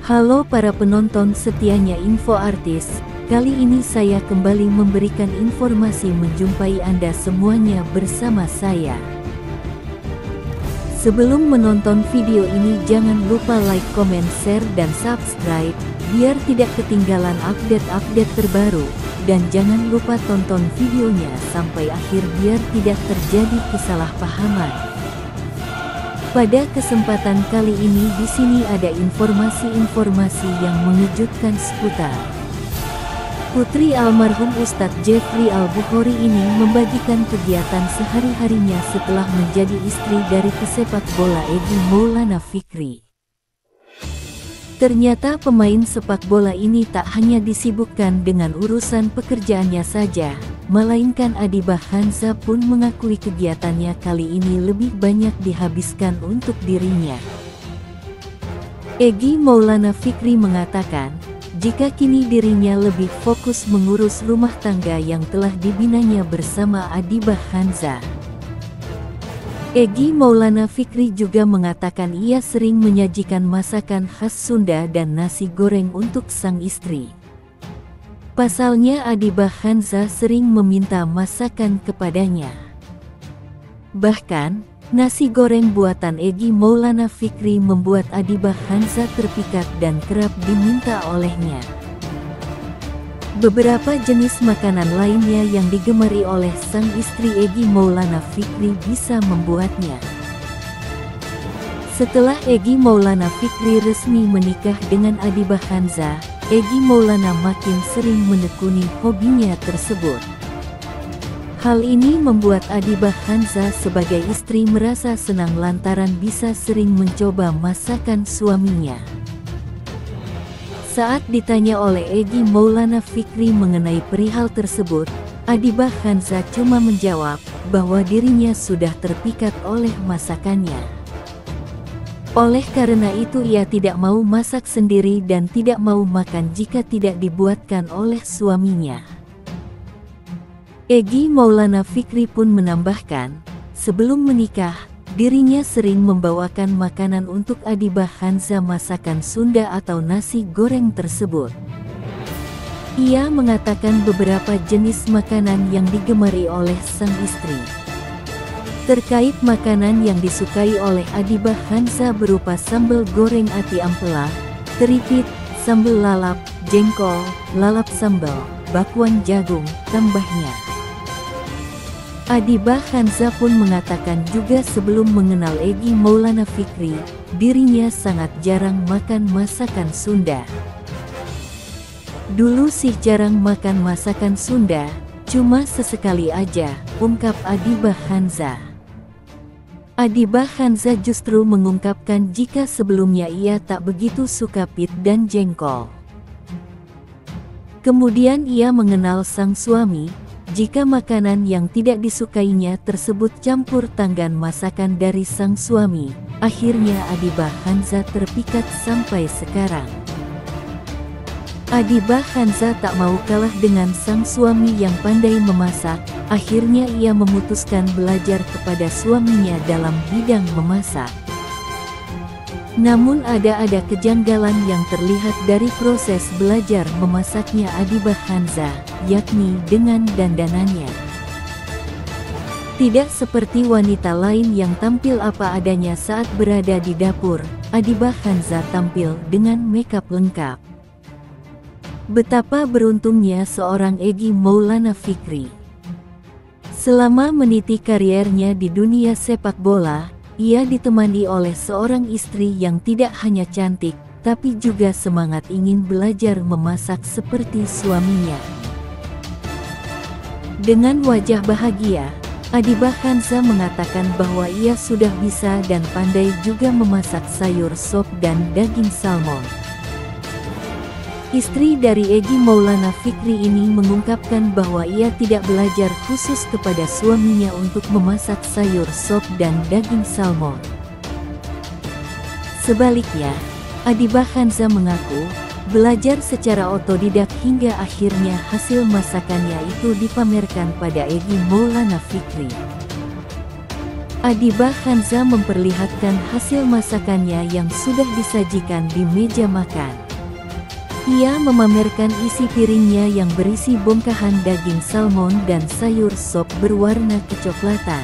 Halo para penonton setianya Info Artis, kali ini saya kembali memberikan informasi menjumpai Anda semuanya bersama saya. Sebelum menonton video ini jangan lupa like, comment, share, dan subscribe, biar tidak ketinggalan update-update terbaru, dan jangan lupa tonton videonya sampai akhir biar tidak terjadi kesalahpahaman. Pada kesempatan kali ini di sini ada informasi-informasi yang mengejutkan seputar putri almarhum Ustadz Jeffrey Al-Bukhari ini membagikan kegiatan sehari-harinya setelah menjadi istri dari pesepak bola Egy Maulana Fikri. Ternyata pemain sepak bola ini tak hanya disibukkan dengan urusan pekerjaannya saja, melainkan Adibah Hanza pun mengakui kegiatannya kali ini lebih banyak dihabiskan untuk dirinya. Egy Maulana Fikri mengatakan, jika kini dirinya lebih fokus mengurus rumah tangga yang telah dibinanya bersama Adibah Hanza. Egy Maulana Fikri juga mengatakan ia sering menyajikan masakan khas Sunda dan nasi goreng untuk sang istri. Pasalnya Adibah Hanza sering meminta masakan kepadanya. Bahkan, nasi goreng buatan Egy Maulana Fikri membuat Adibah Hanza terpikat dan kerap diminta olehnya. Beberapa jenis makanan lainnya yang digemari oleh sang istri Egy Maulana Fikri bisa membuatnya. Setelah Egy Maulana Fikri resmi menikah dengan Adibah Hanza, Egy Maulana makin sering menekuni hobinya tersebut. Hal ini membuat Adibah Hanza sebagai istri merasa senang lantaran bisa sering mencoba masakan suaminya. Saat ditanya oleh Egy Maulana Fikri mengenai perihal tersebut, Adibah Hanza cuma menjawab bahwa dirinya sudah terpikat oleh masakannya. Oleh karena itu ia tidak mau masak sendiri dan tidak mau makan jika tidak dibuatkan oleh suaminya. Egy Maulana Fikri pun menambahkan, sebelum menikah, dirinya sering membawakan makanan untuk Adibah Hanza masakan Sunda atau nasi goreng tersebut. Ia mengatakan beberapa jenis makanan yang digemari oleh sang istri. Terkait makanan yang disukai oleh Adibah Hanza berupa sambal goreng ati ampela, keripik, sambal lalap, jengkol, lalap sambal, bakwan jagung, tambahnya. Adibah Hanza pun mengatakan juga sebelum mengenal Egy Maulana Fikri, dirinya sangat jarang makan masakan Sunda. Dulu sih jarang makan masakan Sunda, cuma sesekali aja, ungkap Adibah Hanza. Adibah Hanza justru mengungkapkan jika sebelumnya ia tak begitu suka pit dan jengkol. Kemudian ia mengenal sang suami. Jika makanan yang tidak disukainya tersebut campur tangan masakan dari sang suami, akhirnya Adibah Hanza terpikat sampai sekarang. Adibah Hanza tak mau kalah dengan sang suami yang pandai memasak, akhirnya ia memutuskan belajar kepada suaminya dalam bidang memasak. Namun ada kejanggalan yang terlihat dari proses belajar memasaknya Adibah Hanza, yakni dengan dandanannya. Tidak seperti wanita lain yang tampil apa adanya saat berada di dapur, Adibah Hanza tampil dengan makeup lengkap. Betapa beruntungnya seorang Egy Maulana Fikri. Selama meniti kariernya di dunia sepak bola, ia ditemani oleh seorang istri yang tidak hanya cantik, tapi juga semangat ingin belajar memasak seperti suaminya. Dengan wajah bahagia, Adibah Hanza mengatakan bahwa ia sudah bisa dan pandai juga memasak sayur sop dan daging salmon. Istri dari Egy Maulana Fikri ini mengungkapkan bahwa ia tidak belajar khusus kepada suaminya untuk memasak sayur sop dan daging salmon. Sebaliknya, Adibah Hanza mengaku belajar secara otodidak hingga akhirnya hasil masakannya itu dipamerkan pada Egy Maulana Fikri. Adibah Hanza memperlihatkan hasil masakannya yang sudah disajikan di meja makan. Ia memamerkan isi piringnya yang berisi bongkahan daging salmon dan sayur sop berwarna kecoklatan.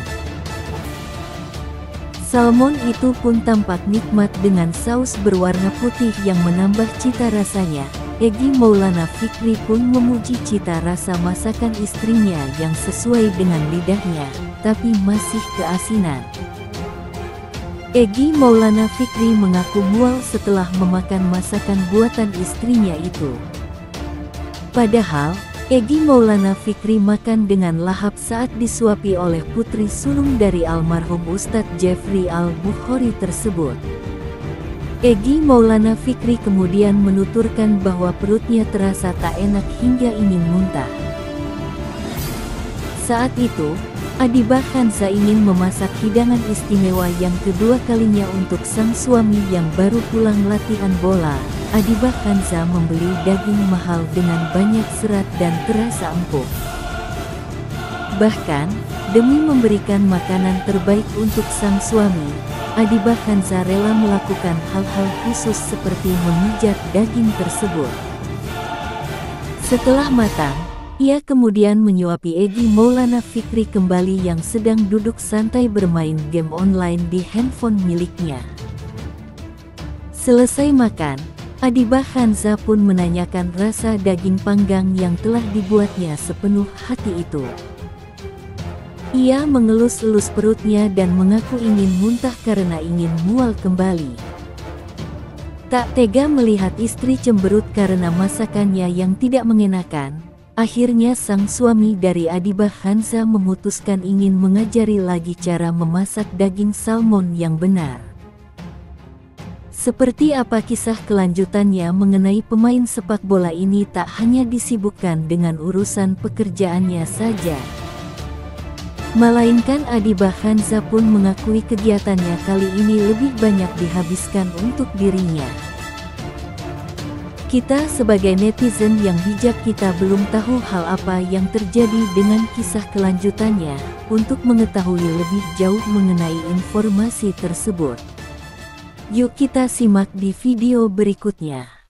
Salmon itu pun tampak nikmat dengan saus berwarna putih yang menambah cita rasanya. Egy Maulana Fikri pun memuji cita rasa masakan istrinya yang sesuai dengan lidahnya, tapi masih keasinan. Egy Maulana Fikri mengaku mual setelah memakan masakan buatan istrinya itu. Padahal, Egy Maulana Fikri makan dengan lahap saat disuapi oleh putri sulung dari almarhum Ustadz Jeffrey Al-Bukhari tersebut. Egy Maulana Fikri kemudian menuturkan bahwa perutnya terasa tak enak hingga ingin muntah. Saat itu, Adibah Hanza ingin memasak hidangan istimewa yang kedua kalinya untuk sang suami yang baru pulang latihan bola. Adibah Hanza membeli daging mahal dengan banyak serat dan terasa empuk. Bahkan, demi memberikan makanan terbaik untuk sang suami, Adibah Hanza rela melakukan hal-hal khusus seperti memijat daging tersebut. Setelah matang, ia kemudian menyuapi Egy Maulana Fikri kembali yang sedang duduk santai bermain game online di handphone miliknya. Selesai makan, Adibah Hanza pun menanyakan rasa daging panggang yang telah dibuatnya sepenuh hati itu. Ia mengelus-elus perutnya dan mengaku ingin muntah karena ingin mual kembali. Tak tega melihat istri cemberut karena masakannya yang tidak mengenakan, akhirnya sang suami dari Adibah Hanza memutuskan ingin mengajari lagi cara memasak daging salmon yang benar. Seperti apa kisah kelanjutannya mengenai pemain sepak bola ini tak hanya disibukkan dengan urusan pekerjaannya saja, melainkan Adibah Hanza pun mengakui kegiatannya kali ini lebih banyak dihabiskan untuk dirinya. Kita sebagai netizen yang bijak kita belum tahu hal apa yang terjadi dengan kisah kelanjutannya. Untuk mengetahui lebih jauh mengenai informasi tersebut, yuk kita simak di video berikutnya.